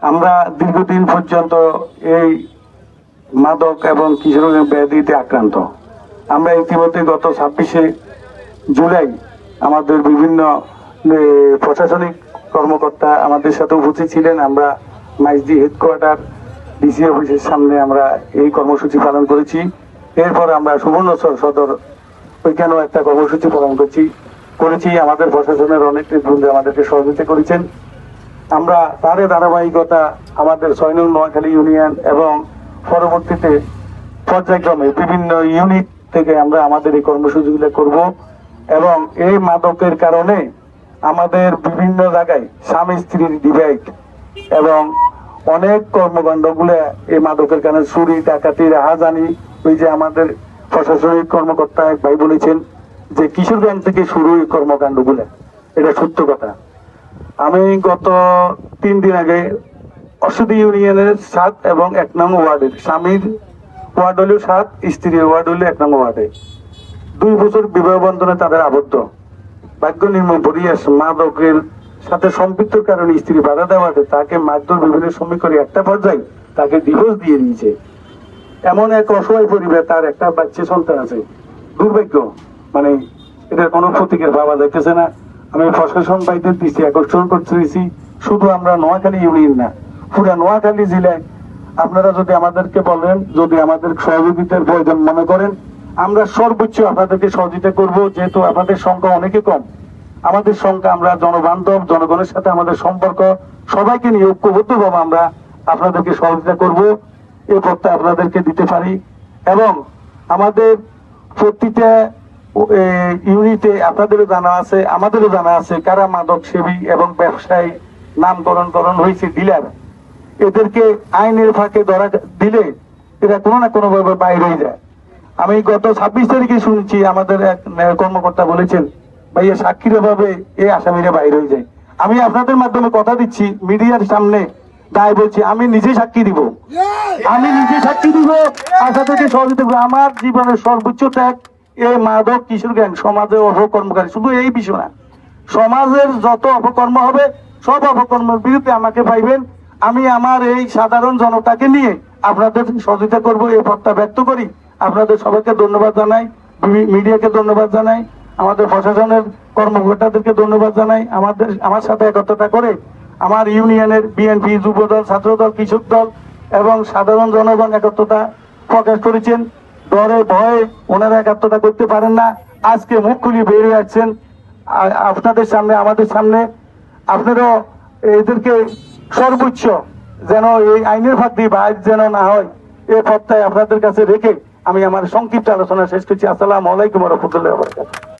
আমরা দীর্ঘদিন পর্যন্ত এই মাদক এবং কিশোর ব্যাধিতে আক্রান্ত। আমরা ইতিমধ্যে গত 26শে জুলাই আমাদের বিভিন্ন প্রশাসনিক কর্মকর্তা আমাদের সাথে উপস্থিত ছিলেন। আমরা মাইজদি হেডকোয়ার্টার ডিসি অফিসের সামনে আমরা এই কর্মসূচি পালন করেছি। এরপর আমরা সুবর্ণচর সদর ওইখানেও একটা কর্মসূচি পালন করেছি। আমাদের প্রশাসনের অনেক নেতৃবৃন্দ আমাদেরকে সহযোগিতা করেছেন। আমরা তার ধারাবাহিকতা আমাদের 6 নং নোয়াখালী ইউনিয়ন এবং পরবর্তীতে পর্যায়ক্রমে বিভিন্ন ইউনিট থেকে আমরা আমাদের এই কর্মসূচিগুলো করব। এবং এই মাদকের কারণে আমাদের বিভিন্ন জায়গায় স্বামী স্ত্রীর ডিভাইড এবং অনেক কর্মকাণ্ডগুলো এই মাদকের কারণে চুরি ডাকাতি রাহাজানি, ওই যে আমাদের প্রশাসনিক কর্মকর্তা এক ভাই বলেছেন যে কিশোরগঞ্জ থেকে শুরু এই কর্মকাণ্ডগুলো, এটা সত্য কথা। আমি গত 3 দিন আগে অসুধি ইউনিয়নের 7 এবং 1 নং ওয়ার্ডের স্বামীর ওয়ার্ড হল 7, স্ত্রীর ওয়ার্ড হল 1 নং ওয়ার্ডে 2 বছর বিবাহ বন্ধনে তাদের আবদ্ধ। ভাগ্য নির্মম পরিহাস, মাদকের সাথে সম্পৃক্ত কারণে স্ত্রী বাধা দেওয়াতে তাকে মারধর বিভিন্ন সময় করে একটা পর্যায়ে তাকে ডিভোর্স দিয়ে দিয়েছে। এমন এক অসহায় পরিবার, তার একটা বাচ্চা সন্তান আছে। দুর্ভাগ্য, মানে এটার কোনো প্রতীকের ভাবা যাইতেছে না। আমি প্রশাসন বাইদের দৃষ্টি আকর্ষণ করতেছি, শুধু আমরা নোয়াখালী ইউনিয়ন না, পুরা নোয়াখালী জেলায় আপনারা যদি আমাদেরকে বলেন, যদি আমাদের সহযোগিতার প্রয়োজন মনে করেন, আমরা সর্বোচ্চ আপনাদেরকে সহযোগিতা করব। যেহেতু আপনাদের সংখ্যা অনেকে কম, আমাদের সংখ্যা, আমরা জনবান্ধব, জনগণের সাথে আমাদের সম্পর্ক, সবাইকে নিয়ে ঐক্যবদ্ধভাবে আমরা আপনাদেরকে সহযোগিতা করব, এই পথটা আপনাদেরকে দিতে পারি। এবং আমাদের প্রতিটা ইউনিটে আপনাদেরও জানা আছে, আমাদেরও জানা আছে কারা মাদক সেবী এবং ব্যবসায়ী নামকরণ হয়েছে ডিলার। এদেরকে আইনের ফাঁকে ধরা দিলে এরা কোনো না কোনো ভাবে বাইরে হয়ে যায়। আমি গত 26 তারিখে শুনছি আমাদের এক কর্মকর্তা বলেছেন, ভাইয়া সাক্ষীর অভাবে এই আসামিরা বাইরে হয়ে যায়। আমি আপনাদের মাধ্যমে কথা দিচ্ছি, মিডিয়ার সামনে দায় বলছি, আমি নিজে সাক্ষী দিব, আপনাদেরকে সহযোগিতা করবো। আমার জীবনের সর্বোচ্চ ত্যাগ এই মাদক কিশোর গ্যাং সমাজে অপকর্মকারী, শুধু এই বিষয় না, সমাজের যত অপকর্ম হবে সব অপকর্মের বিরুদ্ধে আমাকে পাইবেন। আমি আমার এই সাধারণ জনতাকে নিয়ে আপনাদের সহযোগিতা করব, এই পথটা ব্যক্ত করি। আপনাদের সবাইকে ধন্যবাদ জানাই, মিডিয়াকে ধন্যবাদ জানাই, আমাদের প্রশাসনের কর্মকর্তাদেরকে ধন্যবাদ জানাই। আমার সাথে একত্রতা করে আমার ইউনিয়নের বিএনপি, যুবদল, ছাত্রদল, কৃষক দল এবং সাধারণ জনগণ একত্রতা প্রকাশ করেছেন। ডরে ভয়ে ওনারা একাত্মতা করতে পারেন না, আজকে মুখ খুলিয়ে বেরিয়ে আসছেন আপনাদের সামনে, আমাদের সামনে। আপনারাও এদেরকে সর্বোচ্চ যেন এই আইনের ফাঁক দিয়ে বাইর যেন না হয়, এই পথটাই আপনাদের কাছে রেখে আমি আমার সংক্ষিপ্ত আলোচনা শেষ করছি। আসসালামু আলাইকুম ওয়া রাহমাতুল্লাহি ওয়া বারাকাতুহু।